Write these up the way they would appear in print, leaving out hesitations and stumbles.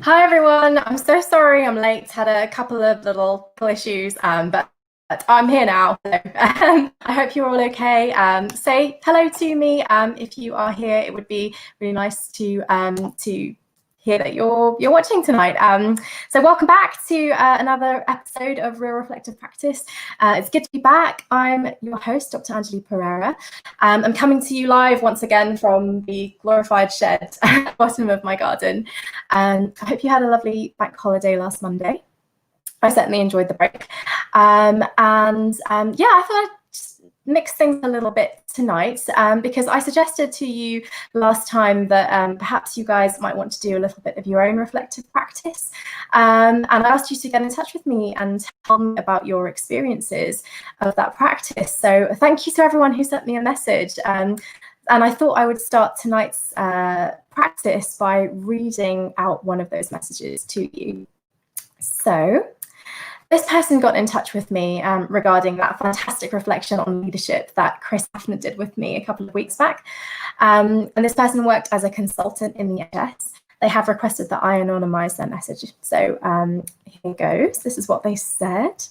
Hi everyone, I'm so sorry I'm late. Had a couple of little issues, but I'm here now. So, I hope you're all okay. Say hello to me if you are here. It would be really nice to hear that you're watching tonight. So welcome back to another episode of Real Reflective Practice. It's good to be back. I'm your host, Dr. Angeli Pereira. I'm coming to you live once again from the glorified shed at the bottom of my garden. I hope you had a lovely bank holiday last Monday. I certainly enjoyed the break. Yeah, I thought I'd just mix things a little bit tonight because I suggested to you last time that perhaps you guys might want to do a little bit of your own reflective practice. And I asked you to get in touch with me and tell me about your experiences of that practice. So thank you to everyone who sent me a message. And I thought I would start tonight's practice by reading out one of those messages to you. So this person got in touch with me regarding that fantastic reflection on leadership that Chris Hafner did with me a couple of weeks back. And this person worked as a consultant in the NHS. They have requested that I anonymize their message. So here goes. This is what they said.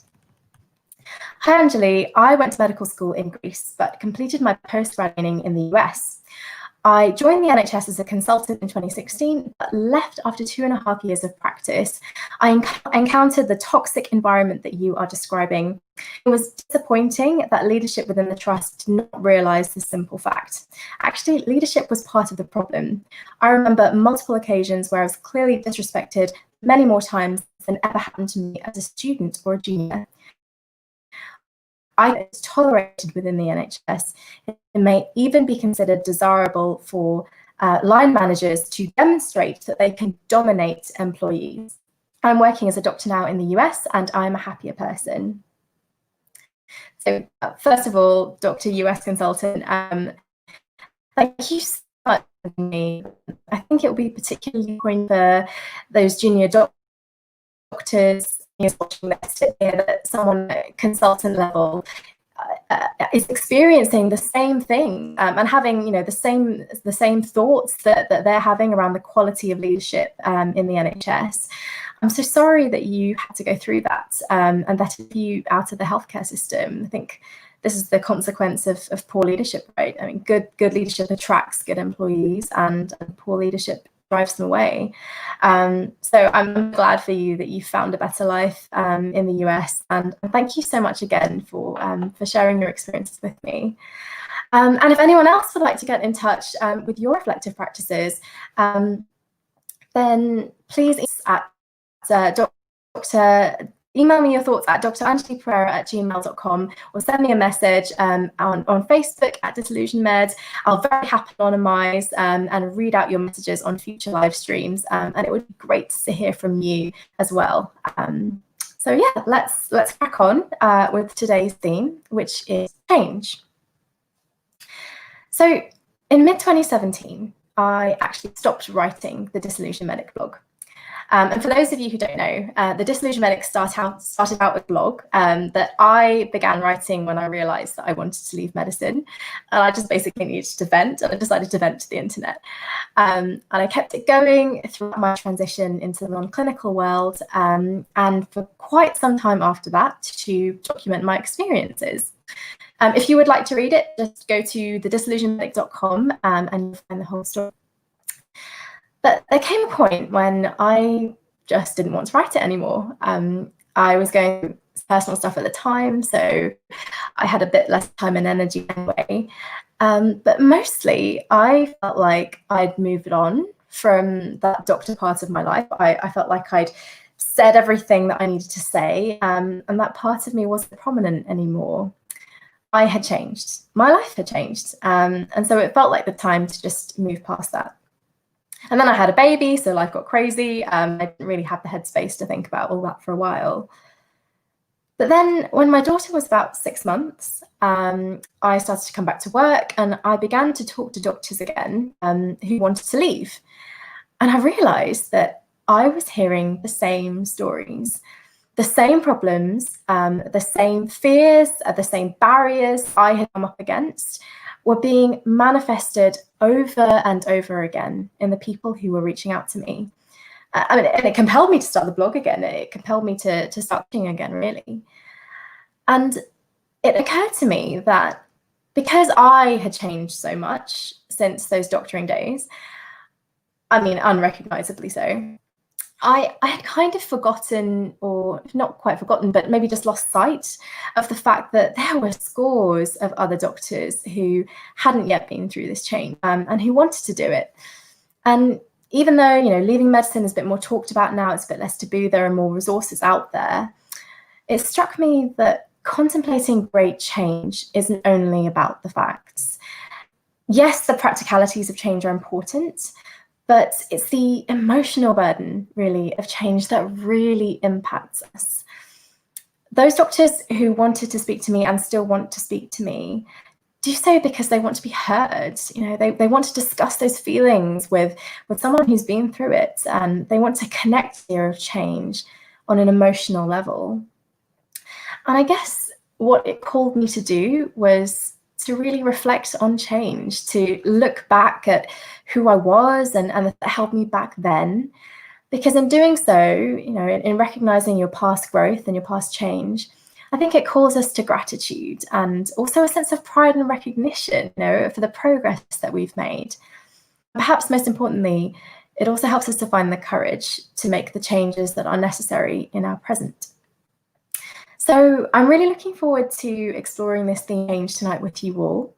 Hi, Anjali. I went to medical school in Greece, but completed my postgrad training in the US. I joined the NHS as a consultant in 2016, but left after 2.5 years of practice. I encountered the toxic environment that you are describing. It was disappointing that leadership within the trust did not realise this simple fact. Actually, leadership was part of the problem. I remember multiple occasions where I was clearly disrespected many more times than ever happened to me as a student or a junior. I was tolerated within the NHS. It may even be considered desirable for line managers to demonstrate that they can dominate employees. I'm working as a doctor now in the US and I'm a happier person. So first of all, Dr. US consultant, thank you so much for me. I think it will be particularly important for those junior doctors watching this to hear that someone at consultant level is experiencing the same thing and having the same thoughts that they're having around the quality of leadership in the NHS. I'm so sorry that you had to go through that and that took you out of the healthcare system. I think this is the consequence of poor leadership, right? I mean, good leadership attracts good employees and poor leadership drives them away. So I'm glad for you that you found a better life in the US, and thank you so much again for sharing your experiences with me. And if anyone else would like to get in touch with your reflective practices, then please email me your thoughts at drangelipereira@gmail.com or send me a message on Facebook at Disillusioned. I'll very happily anonymize and read out your messages on future live streams, and it would be great to hear from you as well. So yeah, let's crack on with today's theme, which is change. So in mid-2017, I actually stopped writing the Disillusioned Medic blog. And for those of you who don't know, the Disillusioned Medic started out with a blog that I began writing when I realized that I wanted to leave medicine. And I just basically needed to vent, and I decided to vent to the internet. And I kept it going throughout my transition into the non-clinical world, and for quite some time after that to document my experiences. If you would like to read it, just go to thedisillusionedmedic.com and you'll find the whole story. But there came a point when I just didn't want to write it anymore. I was going through personal stuff at the time, so I had a bit less time and energy anyway. But mostly, I felt like I'd moved on from that doctor part of my life. I felt like I'd said everything that I needed to say, and that part of me wasn't prominent anymore. I had changed. My life had changed. And so it felt like the time to just move past that. And then I had a baby, so life got crazy. I didn't really have the headspace to think about all that for a while. But then when my daughter was about 6 months, I started to come back to work and I began to talk to doctors again who wanted to leave. And I realized that I was hearing the same stories, the same problems, the same fears, the same barriers I had come up against were being manifested over and over again in the people who were reaching out to me. I mean, and it compelled me to start the blog again. It compelled me to start teaching again, really. And it occurred to me that because I had changed so much since those doctoring days, I mean, unrecognizably so, I had kind of forgotten, or not quite forgotten, but maybe just lost sight of the fact that there were scores of other doctors who hadn't yet been through this change, and who wanted to do it. And even though, you know, leaving medicine is a bit more talked about now, it's a bit less taboo, there are more resources out there, it struck me that contemplating great change isn't only about the facts. Yes, the practicalities of change are important, but it's the emotional burden, really, of change that really impacts us. Those doctors who wanted to speak to me and still want to speak to me do so because they want to be heard. You know, they want to discuss those feelings with someone who's been through it, and they want to connect the idea of change on an emotional level. And I guess what it called me to do was to really reflect on change, to look back at who I was and that held me back then. Because in doing so, you know, in recognizing your past growth and your past change, I think it calls us to gratitude and also a sense of pride and recognition, you know, for the progress that we've made. Perhaps most importantly, it also helps us to find the courage to make the changes that are necessary in our present. So I'm really looking forward to exploring this theme change tonight with you all.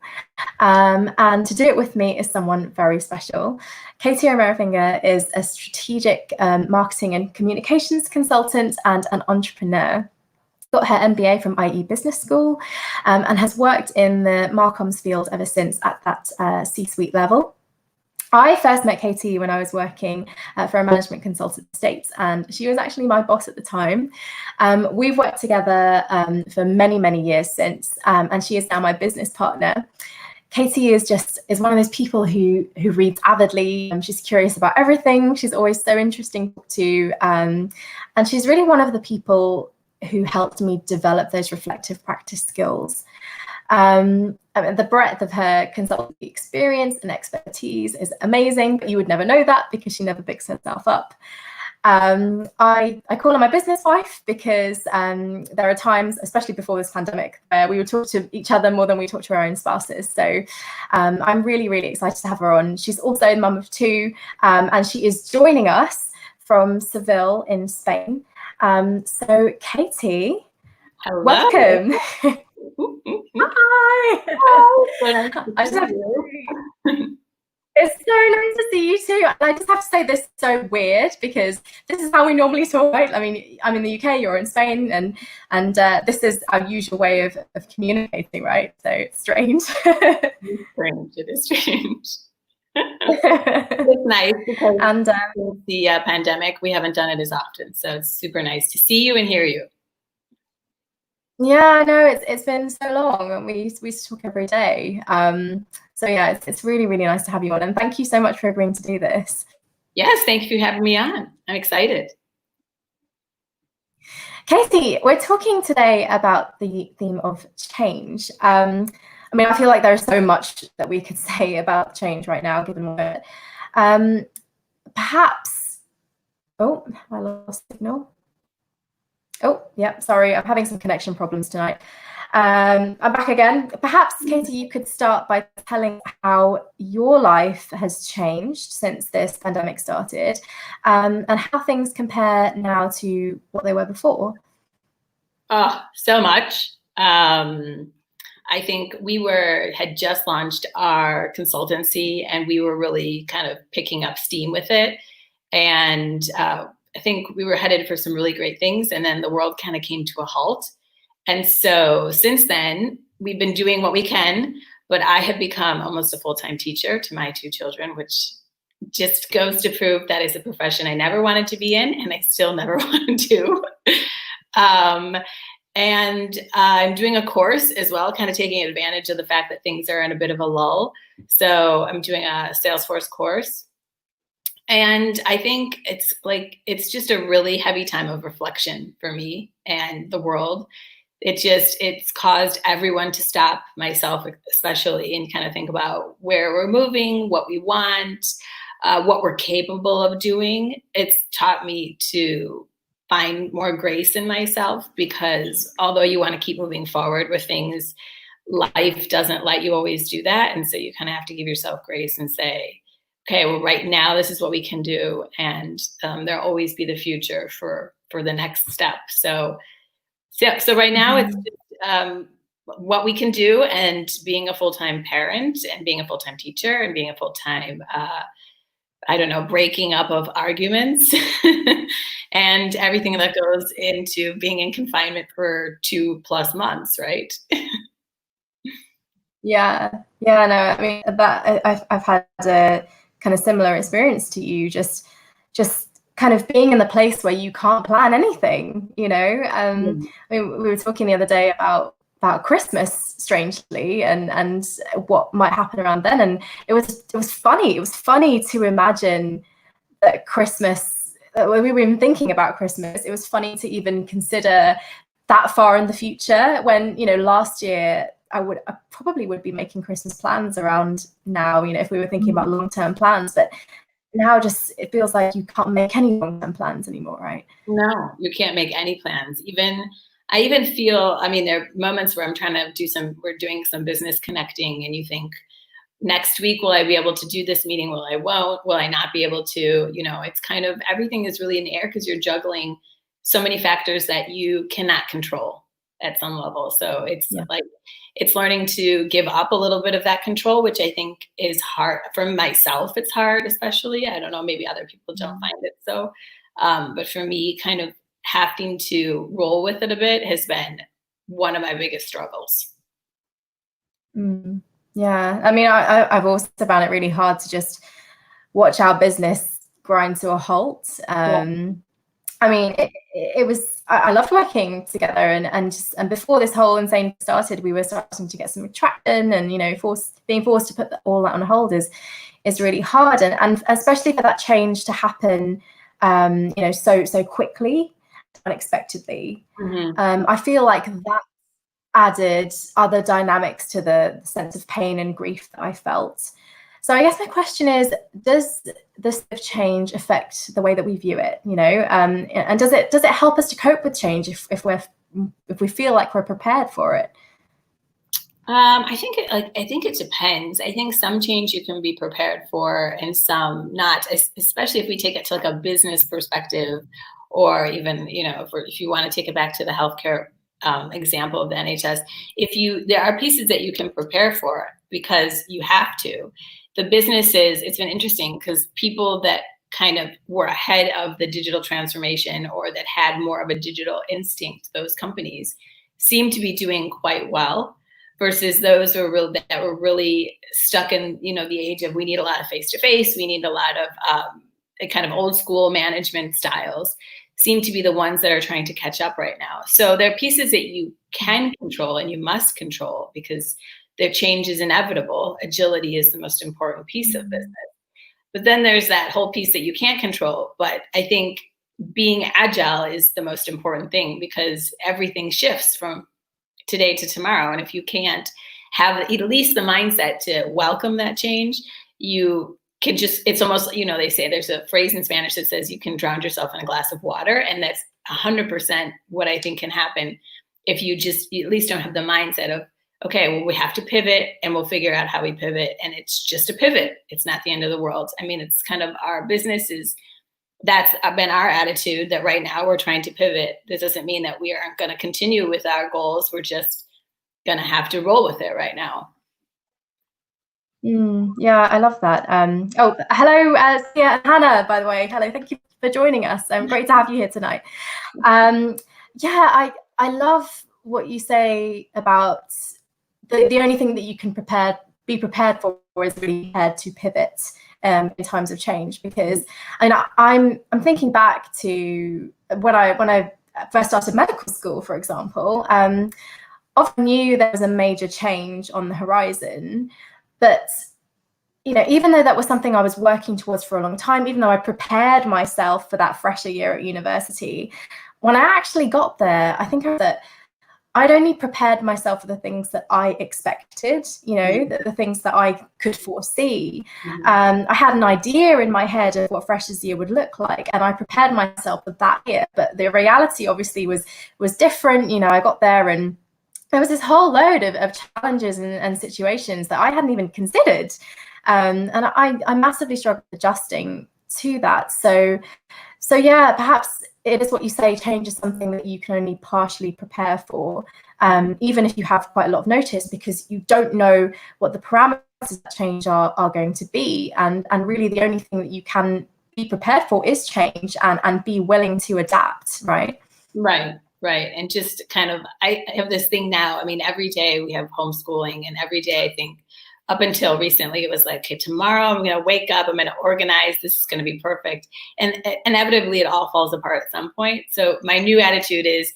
And to do it with me is someone very special. Catie Romero-Finger is a strategic marketing and communications consultant and an entrepreneur. Got her MBA from IE Business School, and has worked in the Marcoms field ever since at that C-suite level. I first met Catie when I was working for a management consultant in the States, and she was actually my boss at the time. We've worked together for many, many years since, and she is now my business partner. Catie is one of those people who reads avidly. She's curious about everything. She's always so interesting to talk to, and she's really one of the people who helped me develop those reflective practice skills. I mean, the breadth of her consultancy experience and expertise is amazing, but you would never know that because she never picks herself up. I call her my business wife because there are times, especially before this pandemic, where we would talk to each other more than we talk to our own spouses. So I'm really, really excited to have her on. She's also the mum of two, and she is joining us from Seville in Spain. So Catie, hello. Welcome. Hi. It's so nice to see you too. And I just have to say this is so weird because this is how we normally talk, right? I mean, I'm in the UK, you're in Spain, and this is our usual way of communicating, right? So it's strange. It is strange. It's nice because since the pandemic, we haven't done it as often. So it's super nice to see you and hear you. Yeah, I know it's been so long, and we used to talk every day. So yeah, it's really, really nice to have you on, and thank you so much for agreeing to do this. Yes, thank you for having me on. I'm excited. Catie, we're talking today about the theme of change. I mean, I feel like there's so much that we could say about change right now, given what. Perhaps. Oh, I lost signal. Oh, yeah, sorry, I'm having some connection problems tonight. I'm back again. Perhaps, Catie, you could start by telling how your life has changed since this pandemic started, and how things compare now to what they were before. Oh, so much. I think we had just launched our consultancy, and we were really kind of picking up steam with it. And I think we were headed for some really great things, and then the world kind of came to a halt. And so since then, we've been doing what we can, but I have become almost a full-time teacher to my two children, which just goes to prove that is a profession I never wanted to be in, and I still never want to. And I'm doing a course as well, kind of taking advantage of the fact that things are in a bit of a lull. So I'm doing a Salesforce course. And I think it's just a really heavy time of reflection for me and the world. It's caused everyone to stop, myself especially, and kind of think about where we're moving, what we want. what we're capable of doing, it's taught me to find more grace in myself, because although you want to keep moving forward with things, life doesn't let you always do that. And so you kind of have to give yourself grace and say, okay, well, right now, this is what we can do. And there'll always be the future for the next step. So right now it's just, what we can do, and being a full-time parent and being a full-time teacher and being a full-time, I don't know, breaking up of arguments and everything that goes into being in confinement for 2+ months, right? Yeah, yeah, no, I mean that I've had a kind of similar experience to you, just kind of being in the place where you can't plan anything, you know. I mean, we were talking the other day about Christmas, strangely, and what might happen around then, and it was funny. It was funny to imagine that Christmas, when we were even thinking about Christmas, it was funny to even consider that far in the future, when, you know, last year I probably would be making Christmas plans around now, you know, if we were thinking about long-term plans. But now just it feels like you can't make any long-term plans anymore, right? No, you can't make any plans. I even feel, I mean, there are moments where I'm trying to we're doing some business connecting, and you think, next week, will I be able to do this meeting? Will I not be able to? You know, it's kind of, everything is really in the air, because you're juggling so many factors that you cannot control at some level. So it's like, it's learning to give up a little bit of that control, which I think is hard for myself. It's hard, especially, I don't know, maybe other people don't find it so. But for me, kind of having to roll with it a bit has been one of my biggest struggles. Yeah, I mean, I've also found it really hard to just watch our business grind to a halt. I mean, it was, I loved working together, and before this whole insane started, we were starting to get some traction, and, you know, being forced to put all that on hold is really hard, and especially for that change to happen, you know, so quickly, unexpectedly. I feel like that added other dynamics to the sense of pain and grief that I felt. So I guess my question is, does this change affect the way that we view it, you know, and does it help us to cope with change if we feel like we're prepared for it? I think it depends. I think some change you can be prepared for, and some not, especially if we take it to like a business perspective, or even, you know, if you want to take it back to the healthcare example of the NHS, there are pieces that you can prepare for because you have to. The businesses, it's been interesting, because people that kind of were ahead of the digital transformation, or that had more of a digital instinct, those companies seem to be doing quite well, versus those that were really stuck in, you know, the age of, we need a lot of face-to-face, we need a lot of kind of old school management styles, seem to be the ones that are trying to catch up right now. So there are pieces that you can control and you must control, because their change is inevitable. Agility is the most important piece of business. But then there's that whole piece that you can't control. But I think being agile is the most important thing, because everything shifts from today to tomorrow. And if you can't have at least the mindset to welcome that change, you can just, it's almost, you know, they say, there's a phrase in Spanish that says you can drown yourself in a glass of water. And that's 100% what I think can happen if you at least don't have the mindset of, okay, well, we have to pivot, and we'll figure out how we pivot. And it's just a pivot. It's not the end of the world. I mean, it's kind of our businesses. That's been our attitude, that right now we're trying to pivot. This doesn't mean that we aren't going to continue with our goals. We're just going to have to roll with it right now. Yeah, I love that. Oh, hello, Sia and Hannah, by the way. Hello, thank you for joining us. Great to have you here tonight. Yeah, I love what you say about the only thing that you can be prepared for is really prepared to pivot in times of change. Because I mean, I'm thinking back to when I first started medical school, for example. Often knew there was a major change on the horizon, but, you know, even though that was something I was working towards for a long time, even though I prepared myself for that fresher year at university, when I actually got there, I think I was at I'd only prepared myself for the things that I expected, you know, the things that I could foresee. I had an idea in my head of what Freshers Year would look like, and I prepared myself for that year. But the reality obviously was different. You know, I got there and there was this whole load of challenges and situations that I hadn't even considered. And I massively struggled adjusting to that. So yeah, perhaps it is what you say, change is something that you can only partially prepare for, even if you have quite a lot of notice, because you don't know what the parameters of that change are going to be. And really the only thing that you can be prepared for is change and be willing to adapt, right? Right. And just kind of, I have this thing now. I mean, every day we have homeschooling, and every day I think, up until recently, it was like, okay, tomorrow I'm going to wake up, I'm going to organize, this is going to be perfect. And inevitably it all falls apart at some point. So my new attitude is,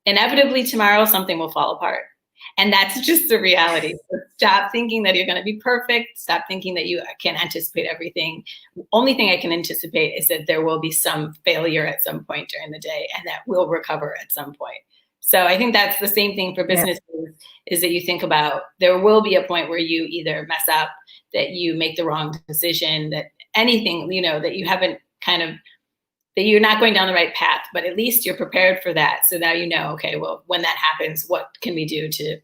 inevitably tomorrow something will fall apart. And that's just the reality. So stop thinking that you're going to be perfect. Stop thinking that you can anticipate everything. Only thing I can anticipate is that there will be some failure at some point during the day, and that we'll recover at some point. So I think that's the same thing for businesses, is that you think about, there will be a point where you either mess up, that you make the wrong decision, that anything, you know, that you haven't kind of, that you're not going down the right path, but at least you're prepared for that. So now you know, okay, well, when that happens, what can we do to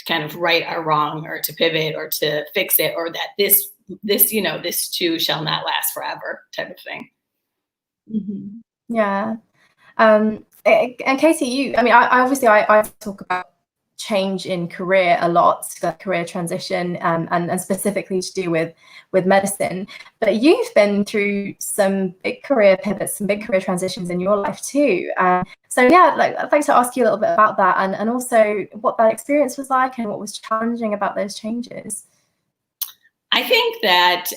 kind of right our wrong, or to pivot, or to fix it, or that this, you know, this too shall not last forever, type of thing. Mm-hmm. Yeah. And Catie, I mean, I obviously I talk about change in career a lot, that career transition, and specifically to do with medicine. But you've been through some big career pivots, some big career transitions in your life too. So yeah, like I'd like to ask you a little bit about that, and also what that experience was like, and what was challenging about those changes. I think that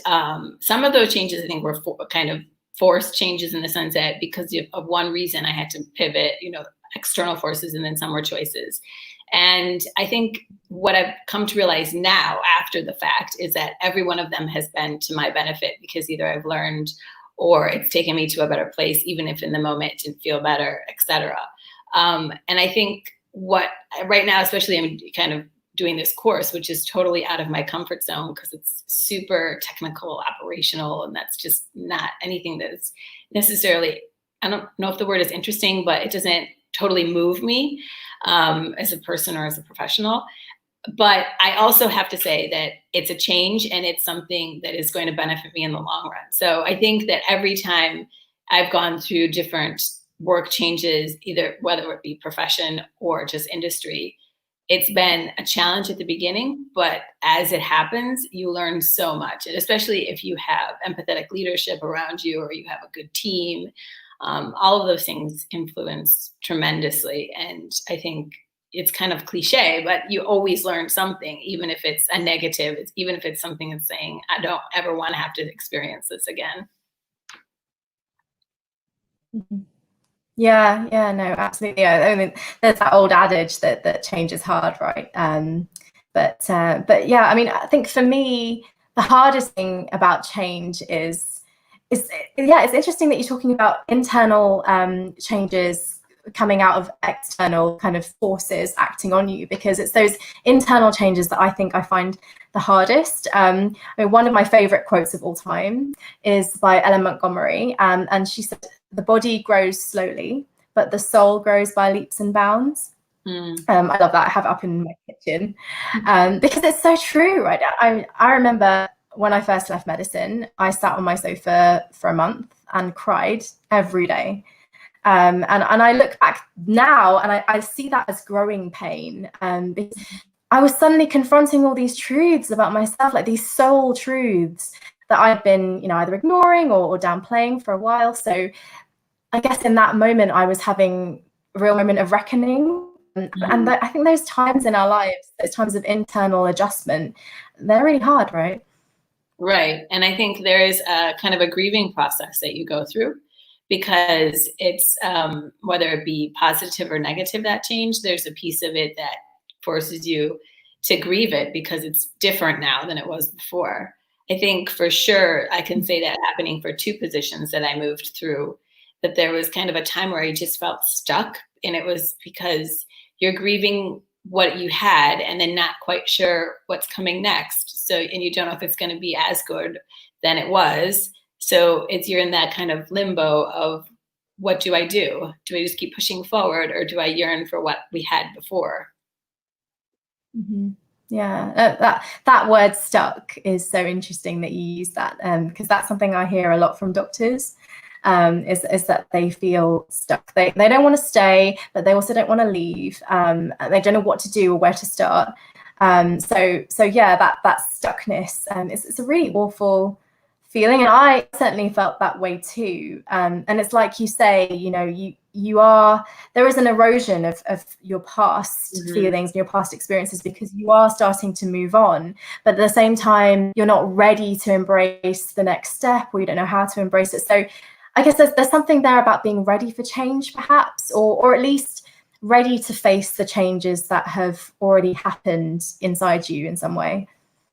some of those changes, I think, were kind of forced changes, in the sense that because of one reason I had to pivot, you know, external forces, and then some were choices. And I think what I've come to realize now after the fact is that every one of them has been to my benefit, because either I've learned or it's taken me to a better place, even if in the moment it didn't feel better, etc. And I think what right now, especially, I'm kind of doing this course, which is totally out of my comfort zone, because it's super technical, operational, and that's just not anything that is necessarily, I don't know if the word is interesting, but it doesn't totally move me as a person or as a professional. But I also have to say that it's a change, and it's something that is going to benefit me in the long run. So I think that every time I've gone through different work changes, either whether it be profession or just industry, it's been a challenge at the beginning, but as it happens, you learn so much. And especially if you have empathetic leadership around you, or you have a good team, all of those things influence tremendously. And I think it's kind of cliche, but you always learn something, even if it's a negative, even if it's something that's saying, I don't ever want to have to experience this again. Mm-hmm. Yeah, no, absolutely. Yeah, I mean, there's that old adage that change is hard, right? But yeah, I mean, I think for me, the hardest thing about change is yeah, it's interesting that you're talking about internal changes coming out of external kind of forces acting on you, because it's those internal changes that I think I find the hardest. I mean, one of my favorite quotes of all time is by Ellen Montgomery, and she said, "The body grows slowly, but the soul grows by leaps and bounds." I love that. I have it up in my kitchen because it's so true, right? I remember when I first left medicine, I sat on my sofa for a month and cried every day. And I look back now and I see that as growing pain. Because I was suddenly confronting all these truths about myself, like these soul truths that I'd been, you know, either ignoring or downplaying for a while. So I guess in that moment, I was having a real moment of reckoning. And I think those times in our lives, those times of internal adjustment, they're really hard, right? Right. And I think there is a kind of a grieving process that you go through, because it's whether it be positive or negative, that change, there's a piece of it that forces you to grieve it because it's different now than it was before. I think for sure I can say that happening for two positions that I moved through, that there was kind of a time where I just felt stuck. And it was because you're grieving what you had and then not quite sure what's coming next. So, and you don't know if it's going to be as good than it was. So you're in that kind of limbo of, what do I do? Do I just keep pushing forward, or do I yearn for what we had before? Mm-hmm. Yeah, that word stuck is so interesting that you use that, because that's something I hear a lot from doctors, is that they feel stuck. They don't want to stay, but they also don't want to leave. They don't know what to do or where to start. So yeah, that stuckness, it's a really awful feeling, and I certainly felt that way too. And it's like you say, you are, there is an erosion of your past feelings and your past experiences, because you are starting to move on, but at the same time you're not ready to embrace the next step, or you don't know how to embrace it. So I guess there's something there about being ready for change, perhaps, or at least ready to face the changes that have already happened inside you in some way.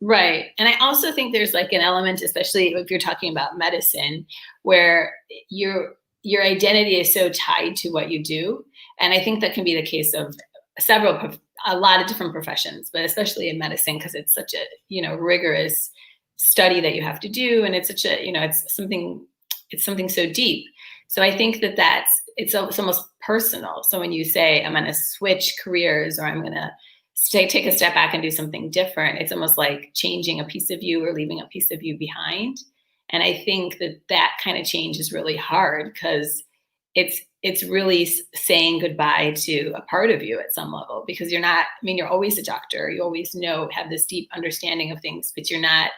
Right. And I also think there's like an element, especially if you're talking about medicine, where your identity is so tied to what you do. And I think that can be the case of a lot of different professions, but especially in medicine, because it's such a, rigorous study that you have to do. And it's such a, it's something so deep. So I think that it's almost personal. So when you say, I'm going to switch careers, or I'm going to take a step back and do something different, it's almost like changing a piece of you or leaving a piece of you behind. And I think that kind of change is really hard, because it's really saying goodbye to a part of you at some level, because you're always a doctor. You always have this deep understanding of things, but you're not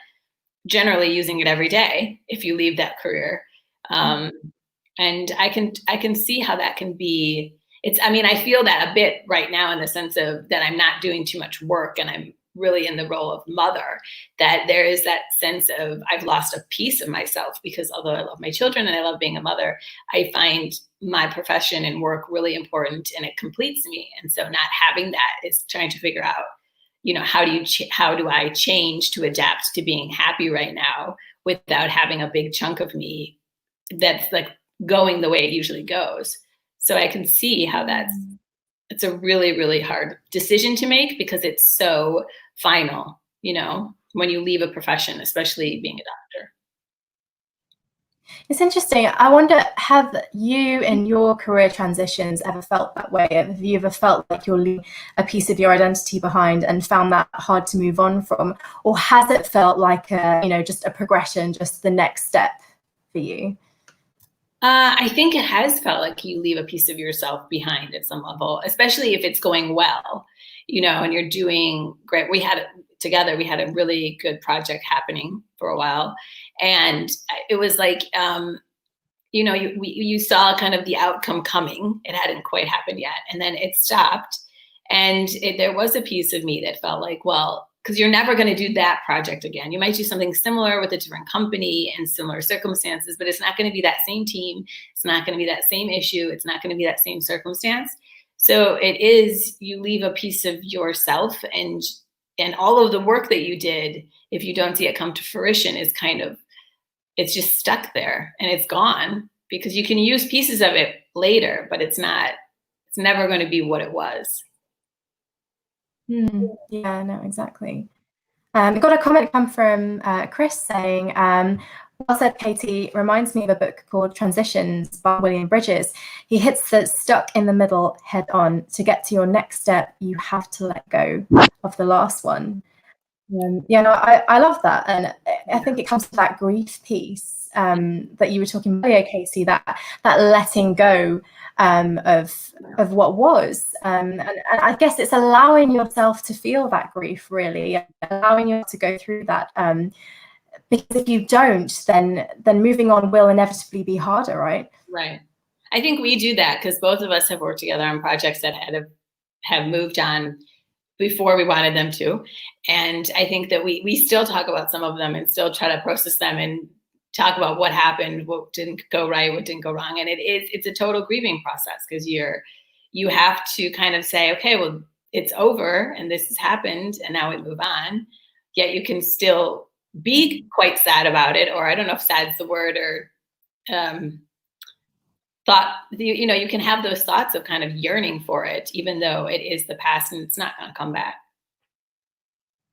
generally using it every day if you leave that career. And I can see how that can be. I feel that a bit right now, in the sense of that I'm not doing too much work and I'm really in the role of mother, that there is that sense of I've lost a piece of myself, because although I love my children and I love being a mother, I find my profession and work really important, and it completes me. And so not having that is trying to figure out, how do I change to adapt to being happy right now without having a big chunk of me that's like going the way it usually goes. So I can see how it's a really, really hard decision to make, because it's so final, when you leave a profession, especially being a doctor. It's interesting. I wonder, have you in your career transitions ever felt that way? Have you ever felt like you're leaving a piece of your identity behind and found that hard to move on from? Or has it felt like just a progression, just the next step for you? I think it has felt like you leave a piece of yourself behind at some level, especially if it's going well, and you're doing great. We had a really good project happening for a while. And it was like, you saw kind of the outcome coming. It hadn't quite happened yet. And then it stopped. And there was a piece of me that felt like, well, because you're never going to do that project again. You might do something similar with a different company and similar circumstances, but it's not going to be that same team. It's not going to be that same issue. It's not going to be that same circumstance. So you leave a piece of yourself, and all of the work that you did, if you don't see it come to fruition, it's just stuck there and it's gone, because you can use pieces of it later, but it's never going to be what it was. Yeah, no, exactly. We got a comment come from Chris saying, well said, Catie, reminds me of a book called Transitions by William Bridges. He hits the stuck in the middle head on. To get to your next step, you have to let go of the last one. I love that. And I think it comes to that grief piece that you were talking about earlier, Catie, that letting go of what was. And I guess it's allowing yourself to feel that grief, really, allowing you to go through that. Because if you don't, then moving on will inevitably be harder, right? Right. I think we do that because both of us have worked together on projects that have moved on before we wanted them to. And I think that we still talk about some of them and still try to process them and talk about what happened, what didn't go right, what didn't go wrong. And it's a total grieving process, because you have to kind of say, okay, well, it's over and this has happened and now we move on. Yet you can still be quite sad about it, or I don't know if sad's the word, or you can have those thoughts of kind of yearning for it, even though it is the past and it's not going to come back.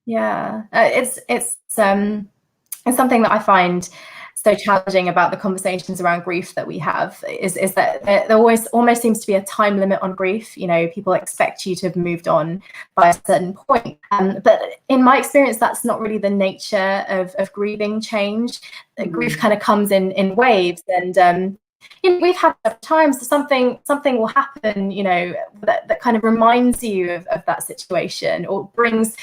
Yeah, it's something that I find so challenging about the conversations around grief that we have is that there always almost seems to be a time limit on grief. You know, people expect you to have moved on by a certain point. But in my experience, that's not really the nature of grieving change. Grief kind of comes in waves, and we've had times something will happen, that kind of reminds you of that situation, or brings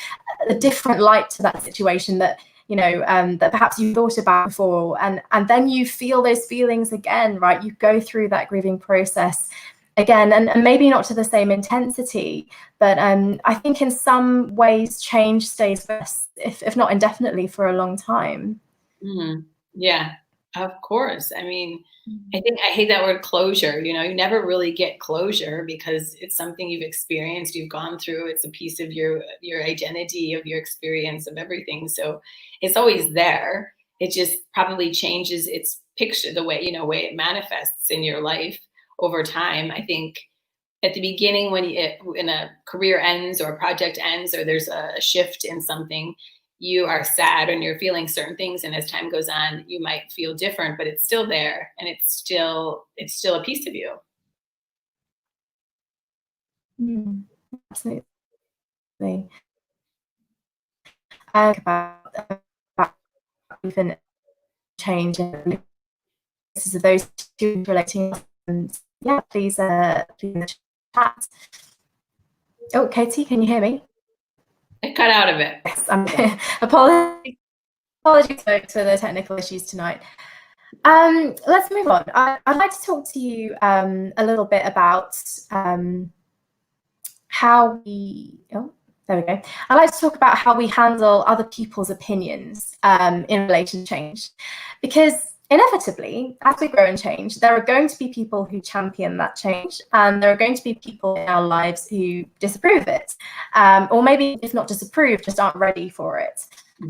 a different light to that situation that that perhaps you thought about before, and then you feel those feelings again, right? You go through that grieving process again, and maybe not to the same intensity, but I think in some ways change stays with us, if not indefinitely, for a long time. Yeah, of course. I mean, I think I hate that word closure. You never really get closure because it's something you've experienced, you've gone through. It's a piece of your identity, of your experience, of everything. So it's always there. It just probably changes its picture, the way it manifests in your life over time. I think at the beginning, when a career ends or a project ends or there's a shift in something, you are sad and you're feeling certain things, and as time goes on you might feel different, but it's still there, and it's still a piece of you. Absolutely. About even change and this of those two relating, and yeah, please in the chat. Oh, Katie, can you hear me? I cut out of it. Yes, apologies for the technical issues tonight. Let's move on. I'd like to talk to you a little bit about how we, there we go. I'd like to talk about how we handle other people's opinions in relation to change, because inevitably, as we grow and change, there are going to be people who champion that change, and there are going to be people in our lives who disapprove it, or maybe if not disapprove, just aren't ready for it.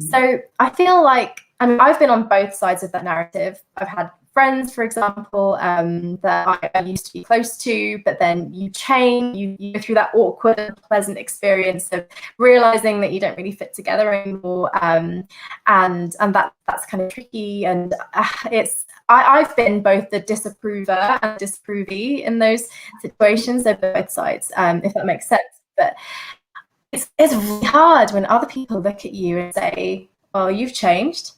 So I feel like, I've been on both sides of that narrative. I've had friends, for example, that I used to be close to, but then you change, you go through that awkward, unpleasant experience of realizing that you don't really fit together anymore, and that's kind of tricky. And I've been both the disapprover and disapprovee in those situations, so both sides, if that makes sense. But it's really hard when other people look at you and say, "Well, you've changed."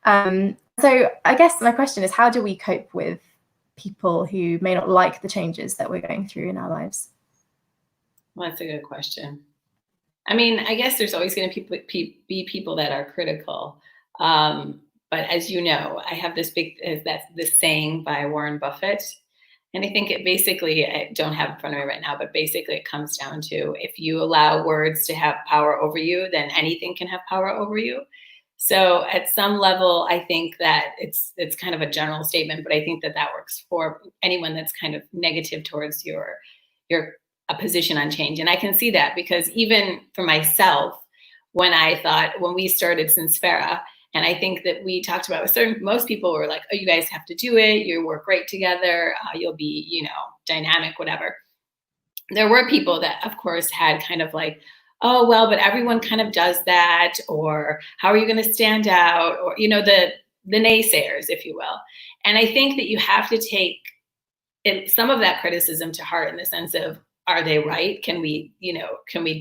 So I guess my question is, how do we cope with people who may not like the changes that we're going through in our lives? Well, that's a good question. I guess there's always going to be people that are critical. But as you know, I have this saying by Warren Buffett. And I think I don't have it in front of me right now, but basically it comes down to, if you allow words to have power over you, then anything can have power over you. So at some level, I think that it's kind of a general statement, but I think that works for anyone that's kind of negative towards a position on change. And I can see that, because even for myself, when we started Sinspera, and I think that we talked about most people were like, "Oh, you guys have to do it. You work great together. You'll be, dynamic, whatever." There were people that, of course, had kind of like, "Oh, well, but everyone kind of does that," or "How are you going to stand out?" Or, the naysayers, if you will. And I think that you have to take some of that criticism to heart, in the sense of, are they right? Can we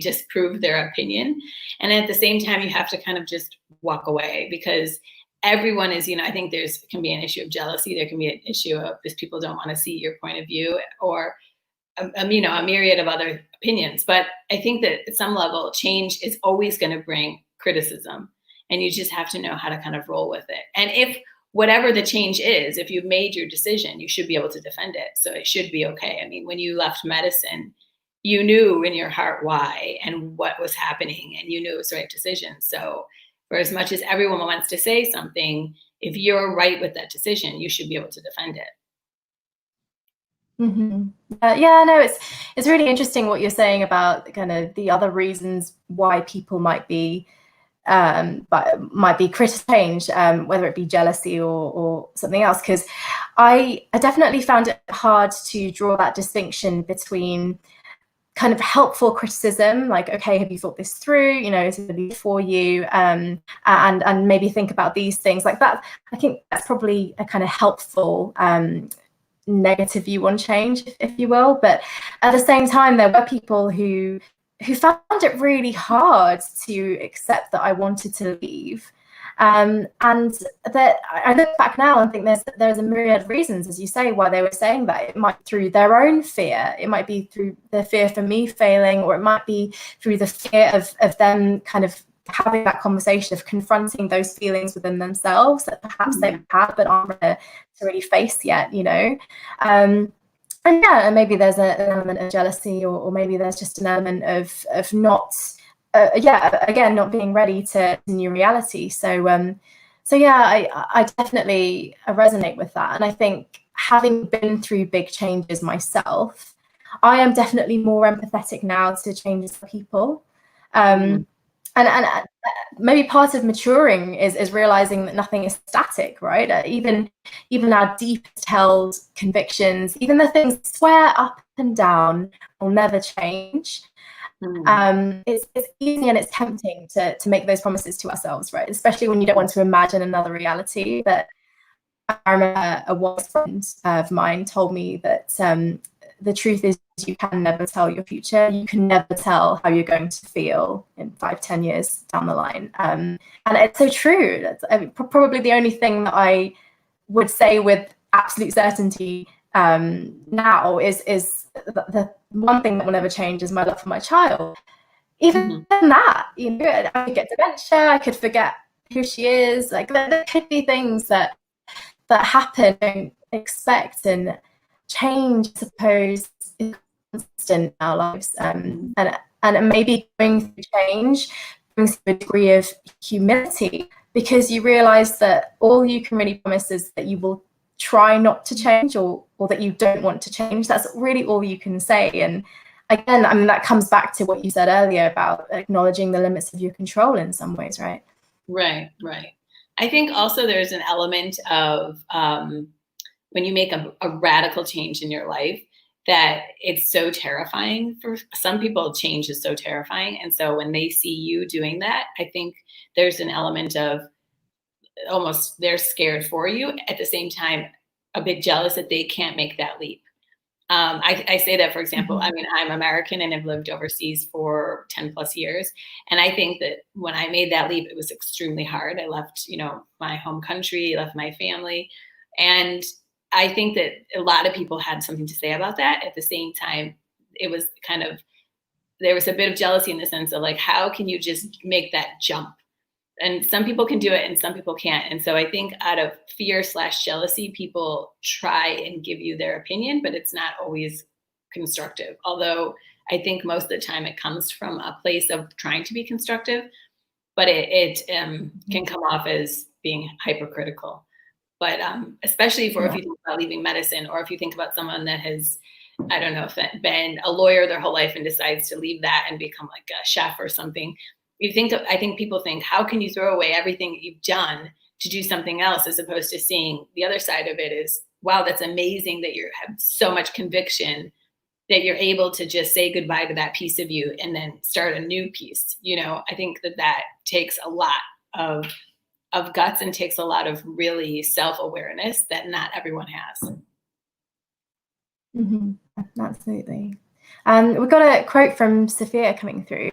disprove their opinion? And at the same time, you have to kind of just walk away, because everyone is, I think can be an issue of jealousy. There can be an issue of just people don't want to see your point of view, or a myriad of other opinions. But I think that at some level, change is always going to bring criticism, and you just have to know how to kind of roll with it. And if whatever the change is, if you've made your decision, you should be able to defend it. So it should be okay. When you left medicine, you knew in your heart why and what was happening, and you knew it was the right decision. So for as much as everyone wants to say something, if you're right with that decision, you should be able to defend it. Yeah, no, it's really interesting what you're saying about kind of the other reasons why people might be but might be change, whether it be jealousy or something else. Because I definitely found it hard to draw that distinction between kind of helpful criticism, like, okay, have you thought this through? You know, is it going to be for you? And maybe think about these things like that. I think that's probably a kind of helpful negative view on change, if you will. But at the same time, there were people who found it really hard to accept that I wanted to leave. And that I look back now and think there's a myriad of reasons, as you say, why they were saying that. It might be through their own fear, it might be through the fear for me failing, or it might be through the fear of them kind of having that conversation, of confronting those feelings within themselves that perhaps they've had but aren't ready to really face yet, you know. And yeah, and maybe there's an element of jealousy, or maybe there's just an element of not again, not being ready to new reality. So yeah, I definitely resonate with that. And I think, having been through big changes myself, I am definitely more empathetic now to changes for people. And maybe part of maturing is realizing that nothing is static, right? Even our deepest held convictions, even the things that swear up and down, will never change. It's easy and it's tempting to make those promises to ourselves, right? Especially when you don't want to imagine another reality. But I remember a wise friend of mine told me that the truth is, you can never tell your future. You can never tell how you're going to feel in 5-10 years down the line. And it's so true. That's probably the only thing that I would say with absolute certainty now is the one thing that will never change is my love for my child. Even that, you know, I could get dementia, I could forget who she is. Like, there could be things that happen, don't expect, and change, I suppose, is constant in our lives. And maybe going through change brings you a degree of humility, because you realize that all you can really promise is that you will try not to change, or that you don't want to change. That's really all you can say. And again, I mean, that comes back to what you said earlier about acknowledging the limits of your control in some ways, right? Right. I think also there's an element of when you make a radical change in your life, that it's so terrifying. For some people, change is so terrifying. And so when they see you doing that, I think there's an element of almost they're scared for you, at the same time a bit jealous that they can't make that leap. I say that, for example, I mean, I'm American and have lived overseas for 10 plus years. And I think that when I made that leap, it was extremely hard. I left, you know, my home country, left my family. And I think that a lot of people had something to say about that. At the same time, it was kind of, there was a bit of jealousy in the sense of, like, how can you just make that jump? And some people can do it and some people can't. And so I think out of fear/jealousy, people try and give you their opinion, but it's not always constructive. Although I think most of the time it comes from a place of trying to be constructive, but it can come off as being hypercritical. But especially if you think about leaving medicine, or if you think about someone that has, I don't know, if been a lawyer their whole life and decides to leave that and become like a chef or something. I think people think, how can you throw away everything that you've done to do something else, as opposed to seeing the other side of it is, wow, that's amazing that you have so much conviction that you're able to just say goodbye to that piece of you and then start a new piece. You know, I think that takes a lot of guts and takes a lot of really self-awareness that not everyone has. Absolutely. We've got a quote from Sophia coming through,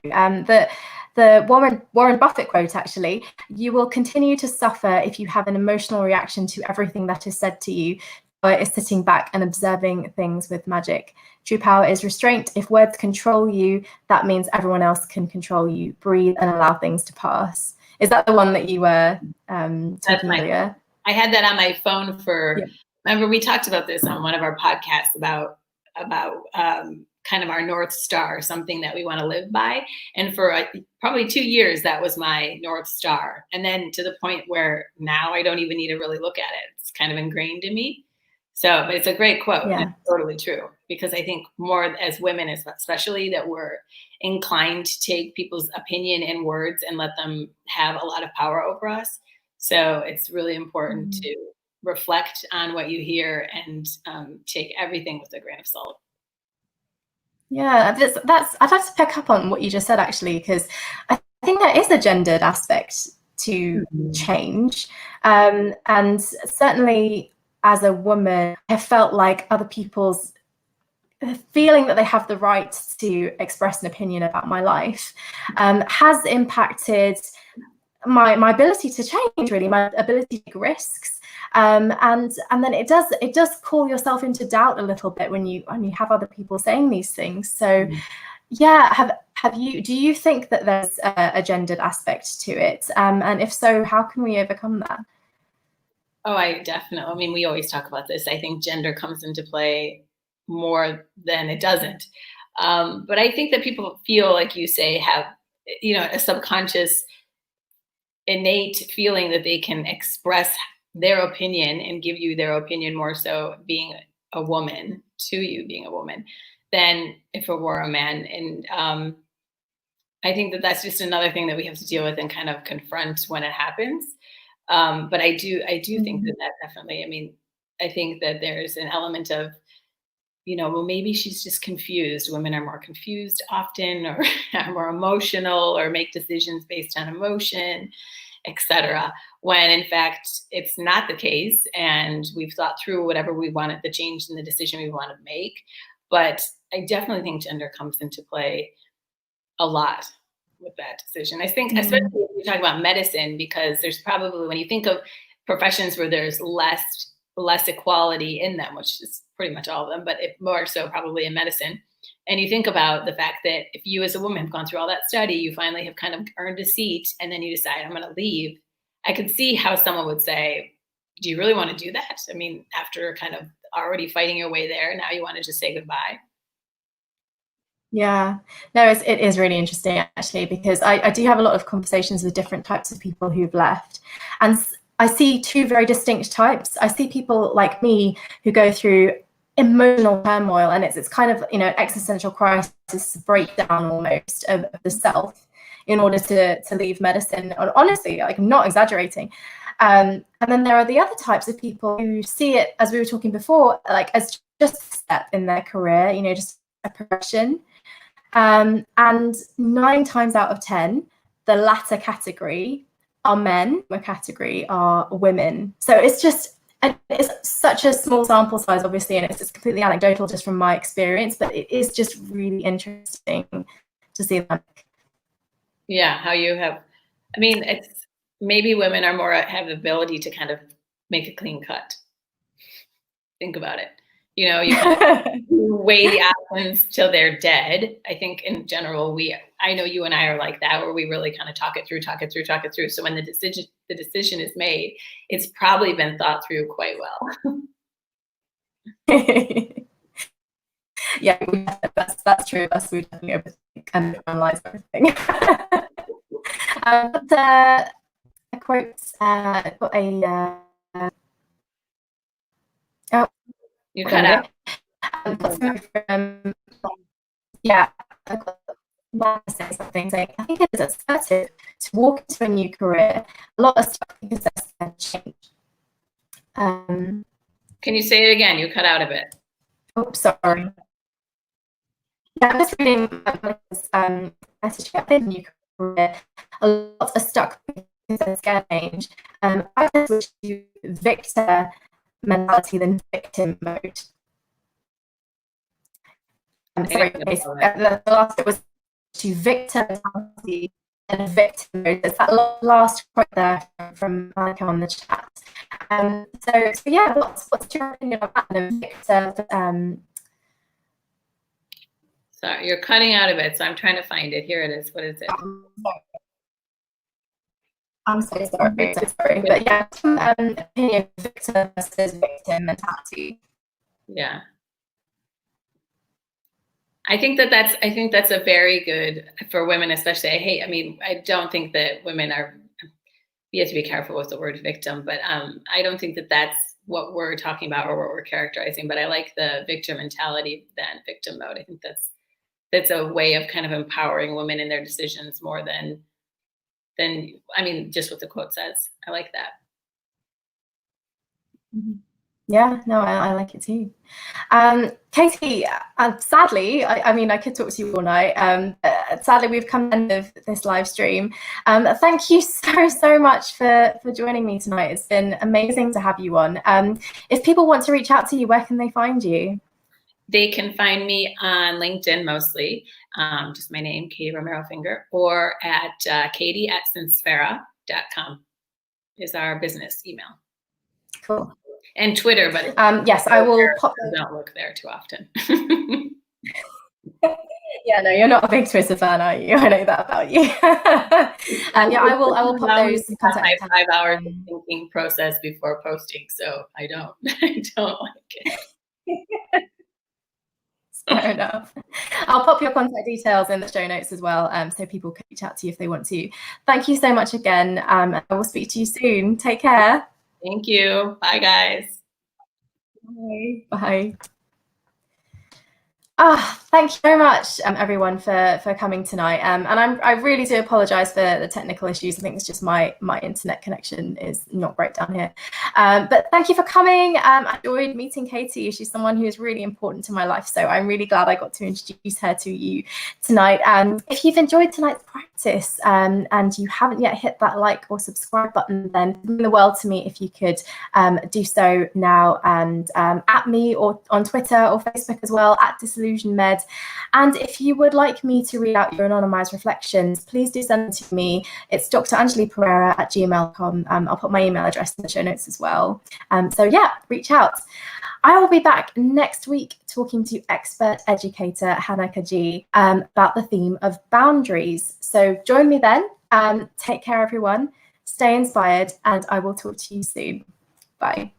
the Warren Buffett quote, actually: "You will continue to suffer if you have an emotional reaction to everything that is said to you, or is sitting back and observing things with magic. True power is restraint. If words control you, that means everyone else can control you. Breathe and allow things to pass." Is that the one that you were talking earlier? I had that on my phone remember we talked about this on one of our podcasts about kind of our North Star, something that we want to live by. And for probably 2 years, that was my North Star. And then to the point where now I don't even need to really look at it. It's kind of ingrained in me. So, but it's a great quote. And Yeah. it's totally true, because I think more as women, especially, that we're inclined to take people's opinion and words and let them have a lot of power over us. So it's really important Mm. to reflect on what you hear and take everything with a grain of salt. Yeah, that's I'd like to pick up on what you just said, actually, because I think there is a gendered aspect to change. And certainly as a woman, I felt like other people's feeling that they have the right to express an opinion about my life has impacted my ability to change, really, my ability to take risks. And then it does call yourself into doubt a little bit when you have other people saying these things. So yeah, do you think that there's a gendered aspect to it? And if so, how can we overcome that? Oh, I definitely. I mean, we always talk about this. I think gender comes into play more than it doesn't. But I think that people feel, like you say, have, a subconscious, innate feeling that they can express their opinion and give you their opinion, more so being a woman, to you being a woman, than if it were a man. And I think that that's just another thing that we have to deal with and kind of confront when it happens. But I do think that definitely. I mean, I think that there's an element of, well, maybe she's just confused. Women are more confused often, or are more emotional, or make decisions based on emotion, etc. When in fact it's not the case, and we've thought through whatever we wanted, the change in the decision we want to make. But I definitely think gender comes into play a lot with that decision. I think, especially when you talk about medicine, because there's probably, when you think of professions where there's less equality in them, which is pretty much all of them, but more so probably in medicine. And you think about the fact that if you as a woman have gone through all that study, you finally have kind of earned a seat, and then you decide, I'm going to leave. I could see how someone would say, do you really want to do that? I mean, after kind of already fighting your way there, now you want to just say goodbye. Yeah, no, it is really interesting, actually, because I do have a lot of conversations with different types of people who've left. And I see two very distinct types. I see people like me who go through emotional turmoil, and it's kind of, existential crisis, breakdown almost of the self, in order to leave medicine. Honestly, like, I'm not exaggerating. And then there are the other types of people who see it, as we were talking before, like as just a step in their career, just a progression. And 9 times out of 10, the latter category are men, the category are women. So it's such a small sample size, obviously, and it's completely anecdotal just from my experience, but it is just really interesting to see that. Yeah, how you have, I mean, it's maybe women are more, have the ability to kind of make a clean cut. Think about it. You kind of weigh the options till they're dead. I think in general, I know you and I are like that, where we really kind of talk it through. So when the decision is made, it's probably been thought through quite well. Yeah, that's true. We definitely overthink and analyze everything. But a quote, I've got a. Oh, You cut out. Yeah, I've got one to say something saying, I think it is assertive to walk into a new career. A lot of stuff because that's change. Can you say it again? You cut out a bit. Oh, sorry. Yeah, I'm just reading message about the new career. A lot are stuck because they're scared of change. I switch to victor mentality than victim mode. Sorry, the last bit was to victor mentality and victim mode. It's that last quote there from Marcoms on the chat. So yeah, what's your opinion on that? And victor. Sorry, you're cutting out a bit, so I'm trying to find it. Here it is. What is it? I'm so sorry. But yeah, opinion, victor versus victim mentality. Yeah. I think that's a very good, for women especially. I don't think that women are, you have to be careful with the word victim, but I don't think that that's what we're talking about or what we're characterizing. But I like the victim mentality than victim mode. I think that's a way of kind of empowering women in their decisions more than I mean, just what the quote says. I like that. Yeah, no, I like it too. Catie, sadly, I mean, I could talk to you all night. Sadly, we've come to the end of this live stream. Thank you so much for joining me tonight. It's been amazing to have you on. If people want to reach out to you, where can they find you? They can find me on LinkedIn mostly, just my name, Catie Romero-Finger, or at Catie@sincera.com is our business email. Cool. And Twitter, but yes, I will pop. Don't look there too often. Yeah, no, you're not a big Twitter fan, are you? I know that about you. Yeah, I will pop those contact. 5 hours thinking process before posting, so I don't like it. Fair enough. I'll pop your contact details in the show notes as well, so people can reach out to you if they want to. Thank you so much again. I will speak to you soon. Take care. Thank you. Bye, guys. Bye. Bye. Thank you very much, everyone, for coming tonight. And I really do apologise for the technical issues. I think it's just my internet connection is not great down here. But thank you for coming. I enjoyed meeting Catie. She's someone who is really important to my life, so I'm really glad I got to introduce her to you tonight. If you've enjoyed tonight's practice and you haven't yet hit that like or subscribe button, then it would mean the world to me if you could do so now, and at me or on Twitter or Facebook as well, at Disillusioned Med. And if you would like me to read out your anonymized reflections, please do send them to me. It's drangelipereira@gmail.com. I'll put my email address in the show notes as well. So yeah, reach out. I will be back next week talking to expert educator Hannah Catie about the theme of boundaries. So join me then. Take care, everyone. Stay inspired, and I will talk to you soon. Bye.